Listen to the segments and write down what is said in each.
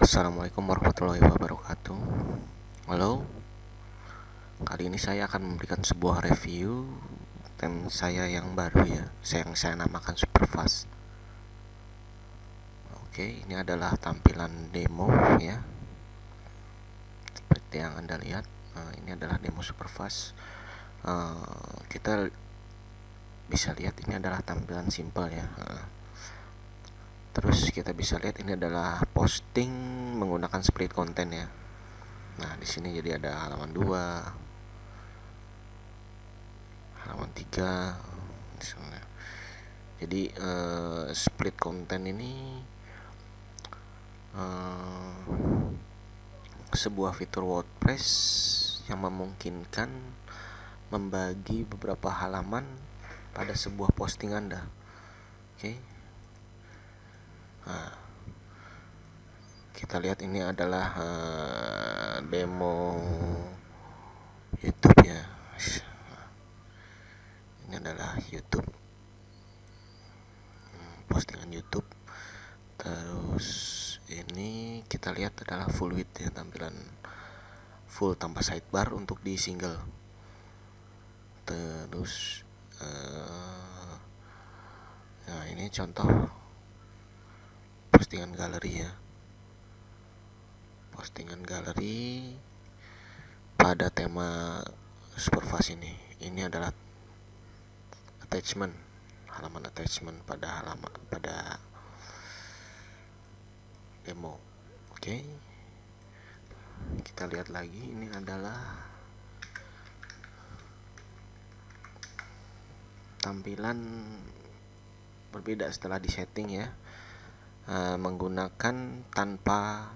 Assalamualaikum warahmatullahi wabarakatuh. Halo, kali ini saya akan memberikan sebuah review tem saya yang baru ya, yang saya namakan Superfast. Oke, ini adalah tampilan demo ya, seperti yang Anda lihat. Ini adalah demo Superfast. Kita bisa lihat ini adalah tampilan simple ya. Terus kita bisa lihat ini adalah posting menggunakan split content ya. Nah, di sini jadi ada halaman 2, halaman 3 misalnya. Jadi split content ini sebuah fitur WordPress yang memungkinkan membagi beberapa halaman pada sebuah posting Anda. Oke. Nah, kita lihat ini adalah demo YouTube ya. Ini adalah YouTube, postingan YouTube. Terus ini kita lihat adalah full width ya, tampilan full tanpa sidebar untuk di single. Terus nah ini contoh postingan galeri ya, postingan galeri pada tema Superfast ini. Ini adalah attachment, halaman attachment pada demo. Oke. Kita lihat lagi, ini adalah tampilan berbeda setelah disetting ya, menggunakan tanpa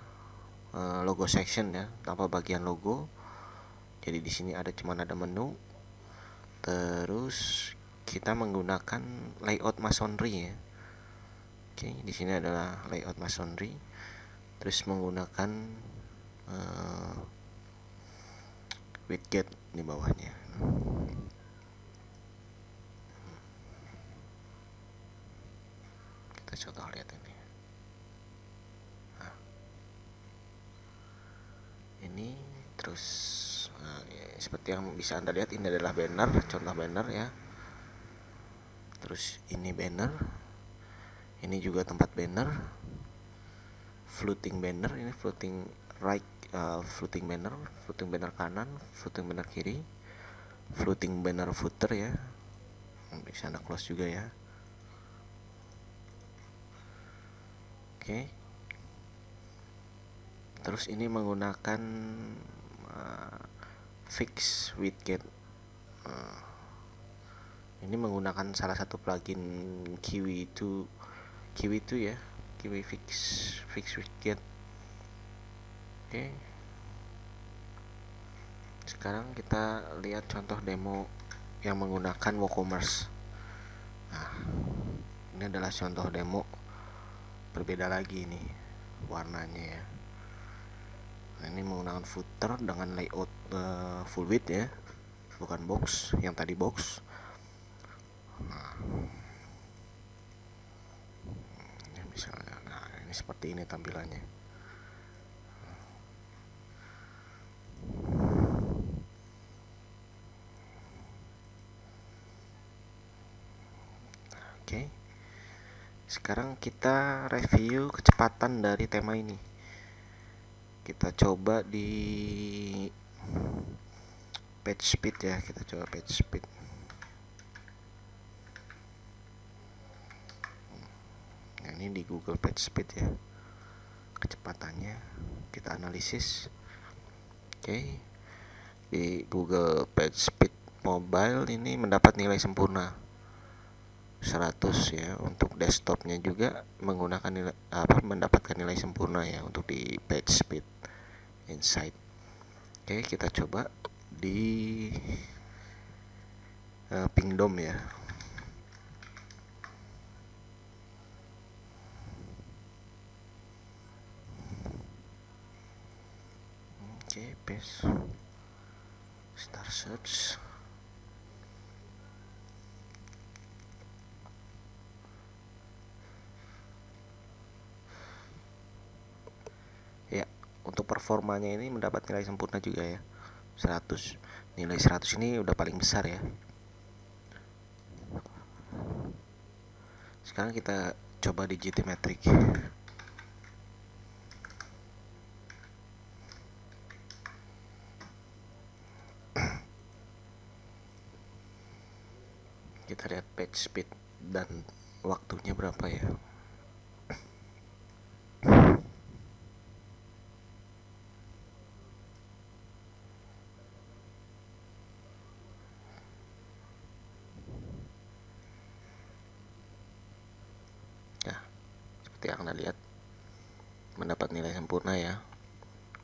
logo section ya, tanpa bagian logo. Jadi di sini cuma ada menu. Terus kita menggunakan layout masonry ya. Oke, di sini adalah layout masonry. Terus menggunakan widget di bawahnya. Kita contoh lihat ini. Nah, ini terus ya, seperti yang bisa Anda lihat, ini adalah banner, contoh banner ya. Terus ini banner, ini juga tempat banner, floating banner, ini floating right, floating banner kanan, floating banner kiri, floating banner footer ya, bisa Anda close juga ya. Oke. Terus ini menggunakan fix widget. Ini menggunakan salah satu plugin Kiwi itu ya, Kiwi fix widget. Oke. Sekarang kita lihat contoh demo yang menggunakan WooCommerce. Nah, ini adalah contoh demo, berbeda lagi nih warnanya ya. Nah, ini menggunakan footer dengan layout full width ya, bukan box yang tadi box. Nah, ini misalnya, nah ini seperti ini tampilannya. Oke. Sekarang kita review kecepatan dari tema ini. Kita coba di page speed ya, kita coba page speed. Nah, ini di Google Page Speed ya, kecepatannya kita analisis. Oke. Di Google Page Speed Mobile ini mendapat nilai sempurna 100 ya. Untuk desktopnya juga menggunakan mendapatkan nilai sempurna ya untuk di Page Speed Insight. Oke, kita coba di Pingdom ya. Oke, paste, start search. untuk performanya ini mendapat nilai sempurna juga ya, 100. Nilai 100 ini udah paling besar ya. Sekarang kita coba di GTmetrix. Kita lihat page speed dan waktunya berapa ya. Ya, seperti yang Anda lihat, mendapat nilai sempurna ya.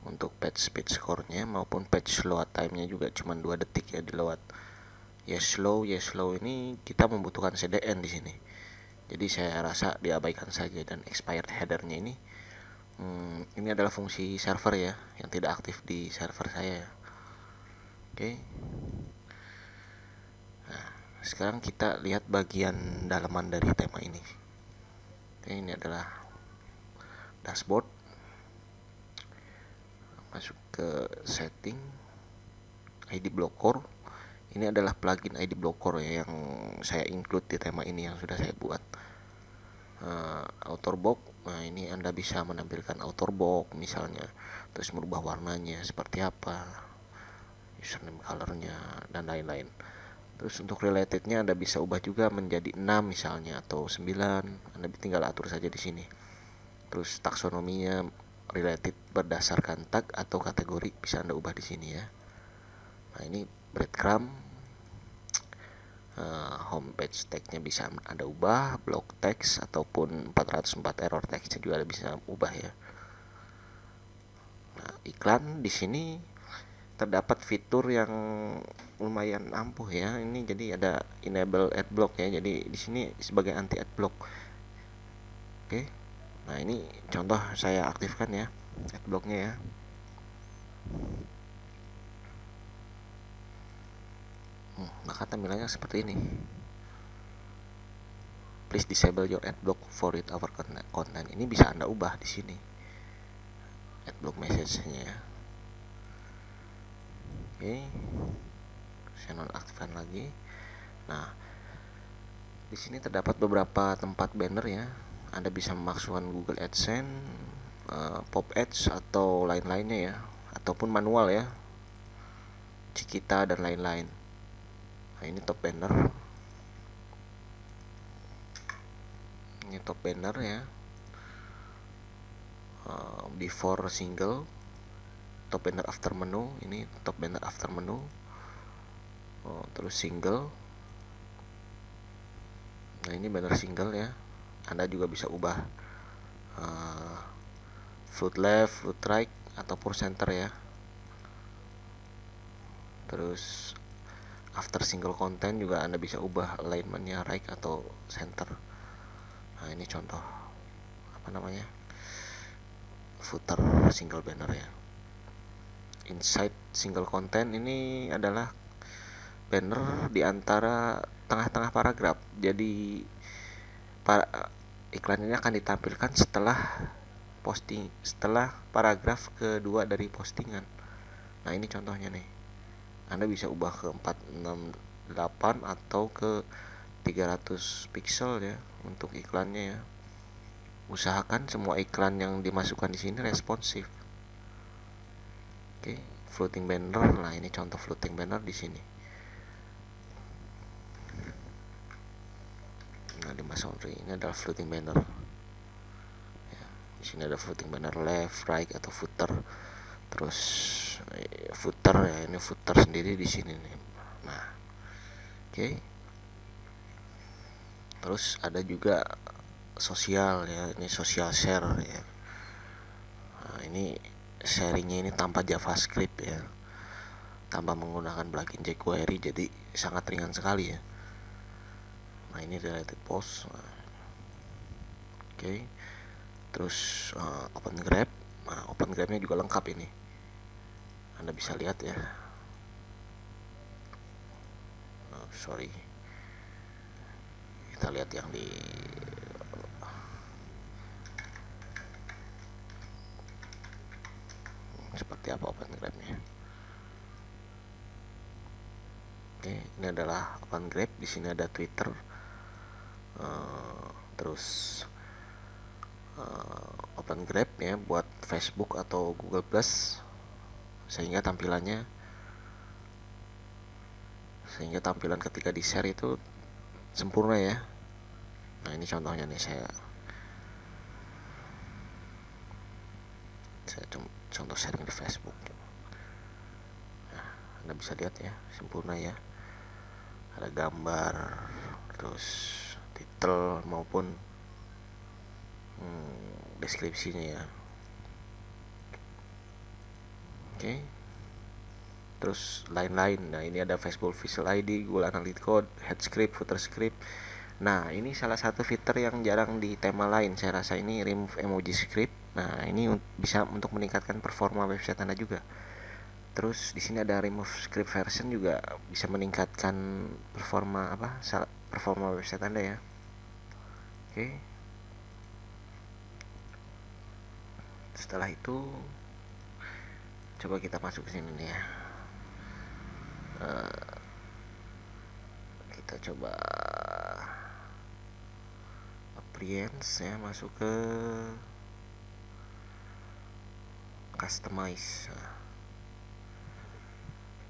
Untuk page speed score-nya maupun page load time-nya juga cuma 2 detik ya di load. Yes slow ini kita membutuhkan CDN di sini. Jadi saya rasa diabaikan saja. Dan expired header-nya ini adalah fungsi server ya, yang tidak aktif di server saya ya. Oke. Nah, sekarang kita lihat bagian dalaman dari tema ini. Oke, ini adalah dashboard. Masuk ke setting, ID blocker. Ini adalah plugin ID blocker ya, yang saya include di tema ini, yang sudah saya buat. Outer box, nah ini Anda bisa menampilkan outer box misalnya, terus merubah warnanya seperti apa, username, colornya, dan lain-lain. Terus untuk relatednya Anda bisa ubah juga menjadi 6 misalnya, atau 9. Anda tinggal atur saja di sini. Terus taksonominya related berdasarkan tag atau kategori bisa Anda ubah di sini ya. Nah, ini breadcrumb, homepage tag-nya bisa Anda ubah, block text ataupun 404 error text-nya juga Anda bisa ubah ya. Nah, iklan di sini terdapat fitur yang lumayan ampuh ya. Ini jadi ada enable adblock ya. Jadi di sini sebagai anti adblock. Oke. Nah, ini contoh saya aktifkan ya adblocknya ya. Maka tampilannya seperti ini. Please disable your adblock for read our content. Ini bisa Anda ubah di sini. Adblock message-nya ya. Oke. Saya nonaktifkan lagi. Nah, di sini terdapat beberapa tempat banner ya. Anda bisa memasukkan Google AdSense, Pop Ads atau lain-lainnya ya, ataupun manual ya, Cikita dan lain-lain. Nah, ini top banner. Ini top banner ya. Before single, top banner after menu. Ini top banner after menu. Terus single. Nah, ini banner single ya. Anda juga bisa ubah float left, float right, ataupun center ya. Terus after single content juga Anda bisa ubah alignmentnya right atau center. Nah, ini contoh footer single banner ya. Inside single content ini adalah banner di antara tengah-tengah paragraf. Jadi iklan ini akan ditampilkan setelah paragraf kedua dari postingan. Nah, ini contohnya nih. Anda bisa ubah ke 468 atau ke 300 pixel ya untuk iklannya ya. Usahakan semua iklan yang dimasukkan di sini responsif. Oke, floating banner. Nah, ini contoh floating banner di sini. Nah, di Masonry ini adalah floating banner. Ya, di sini ada floating banner left, right atau footer. Terus footer ya, ini footer sendiri di sini nih. Nah, oke. Terus ada juga sosial ya, ini social share ya. Nah, ini sharingnya ini tanpa JavaScript ya, tanpa menggunakan plugin jQuery, jadi sangat ringan sekali ya. Nah, ini related post. Nah, oke. Terus open grab. Nah, open grabnya juga lengkap ini. Anda bisa lihat ya. Sorry. Kita lihat yang di seperti apa Open Grab-nya. Oke, ini adalah Open Grab. Di sini ada Twitter, terus Open Grab ya buat Facebook atau Google Plus, sehingga tampilan ketika di share itu sempurna ya. Nah ini contohnya nih, saya contoh sharing di Facebook. Nah, Anda bisa lihat ya, sempurna ya, ada gambar, terus titel maupun deskripsinya ya. Oke. Terus lain-lain. Nah ini ada Facebook Visual ID, Google Analytics, Head Script, Footer Script. Nah ini salah satu fitur yang jarang di tema lain, saya rasa, ini Remove Emoji Script. Nah ini bisa untuk meningkatkan performa website Anda juga. Terus di sini ada Remove Script Version, juga bisa meningkatkan performa website Anda ya. Oke. Setelah itu coba kita masuk ke sini nih ya. Kita coba appearance ya, masuk ke customize.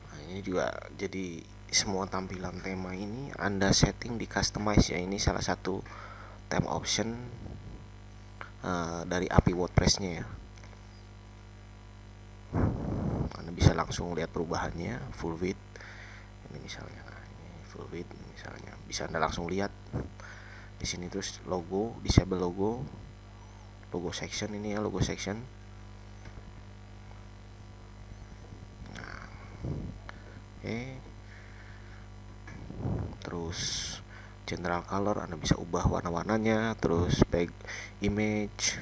Nah ini juga jadi semua tampilan tema ini Anda setting di customize ya. Ini salah satu theme option dari API WordPress-nya ya. Anda bisa langsung lihat perubahannya, full width ini misalnya. Nah, ini full width misalnya, bisa Anda langsung lihat di sini. Terus logo, disable logo section, ini ya logo section. Nah, oke. Terus general color Anda bisa ubah warna-warnanya. Terus back image,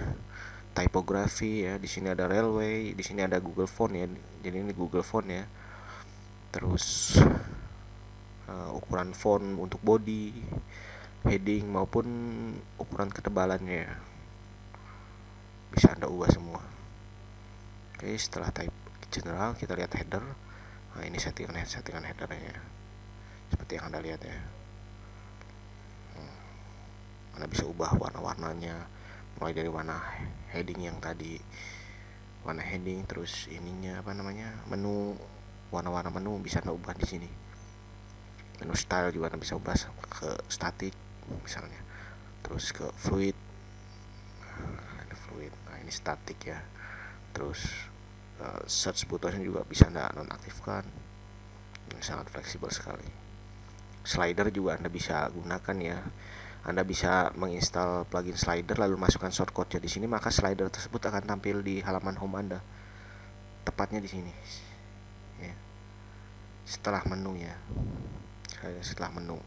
typography ya, di sini ada railway, di sini ada Google Font ya. Jadi ini Google Font ya. Terus ukuran font untuk body, heading maupun ukuran ketebalannya bisa Anda ubah semua. Oke, setelah type general kita lihat header. Nah ini settingan headernya seperti yang Anda lihat ya. Anda bisa ubah warna-warnanya, mulai dari warna heading yang tadi, warna heading, terus ininya menu, warna-warna menu bisa Anda ubah di sini. Menu style juga Anda bisa ubah ke static misalnya, terus ke fluid. Nah ini static ya. Terus search buttonnya juga bisa Anda nonaktifkan. Ini sangat fleksibel sekali. Slider juga Anda bisa gunakan ya. Anda bisa menginstal plugin slider lalu masukkan shortcode-nya di sini, maka slider tersebut akan tampil di halaman home Anda. Tepatnya di sini. Ya. Setelah menu ya. Setelah menu.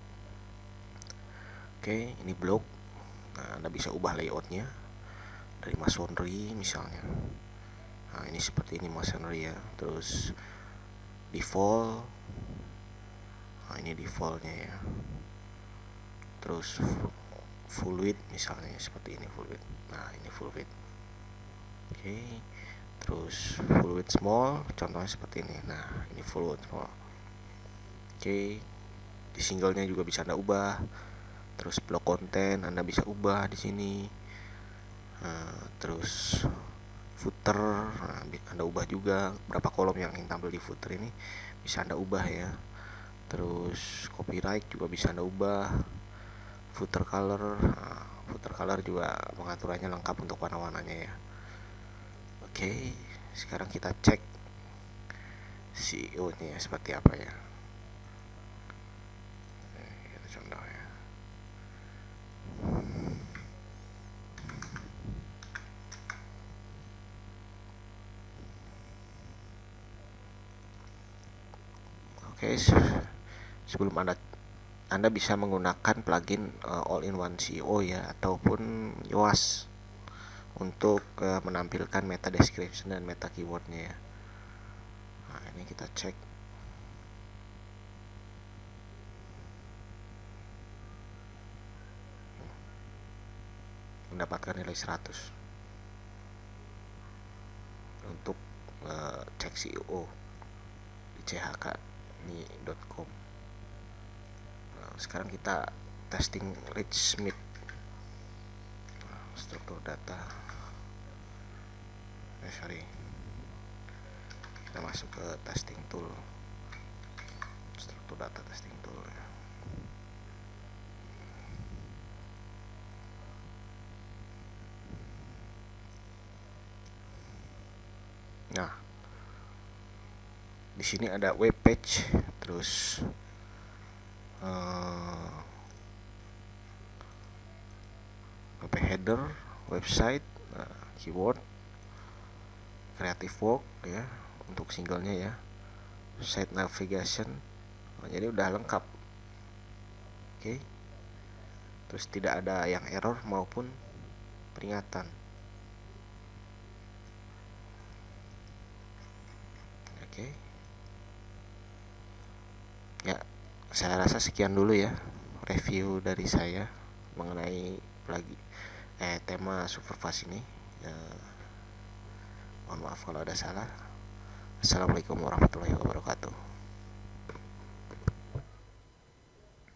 Oke, ini blog. Nah, Anda bisa ubah layoutnya dari masonry misalnya. Nah, ini seperti ini masonry ya. Terus default. Nah, ini defaultnya ya. Terus full width misalnya seperti ini, full width. Nah ini full width. Oke. Terus full width small, contohnya seperti ini. Nah ini full width small. Oke. Di singlenya juga bisa Anda ubah. Terus block konten Anda bisa ubah di sini. Terus footer, Anda ubah juga berapa kolom yang ingin tampil di footer ini bisa Anda ubah ya. Terus copyright juga bisa Anda ubah. Footer color juga pengaturannya lengkap untuk warna-warnanya ya. Oke, sekarang kita cek CEO nya seperti apa ya. Kita contoh ya. Oke, sebelum Anda bisa menggunakan plugin all-in-one SEO ya, ataupun Yoast untuk menampilkan meta description dan meta keywordnya ya. Nah ini kita cek. Mendapatkan nilai 100 untuk CEO di chkni.com. Nah, sekarang kita testing Richmith, struktur data. Kita masuk ke testing tool, struktur data testing tool ya. Nah, di sini ada web page, terus web header, website, keyword, creative work ya untuk singlenya ya, site navigation. Jadi udah lengkap. Oke. Terus tidak ada yang error maupun peringatan. Oke. Ya, saya rasa sekian dulu ya review dari saya mengenai tema Superfast ini. Mohon maaf kalau ada salah. Assalamualaikum warahmatullahi wabarakatuh.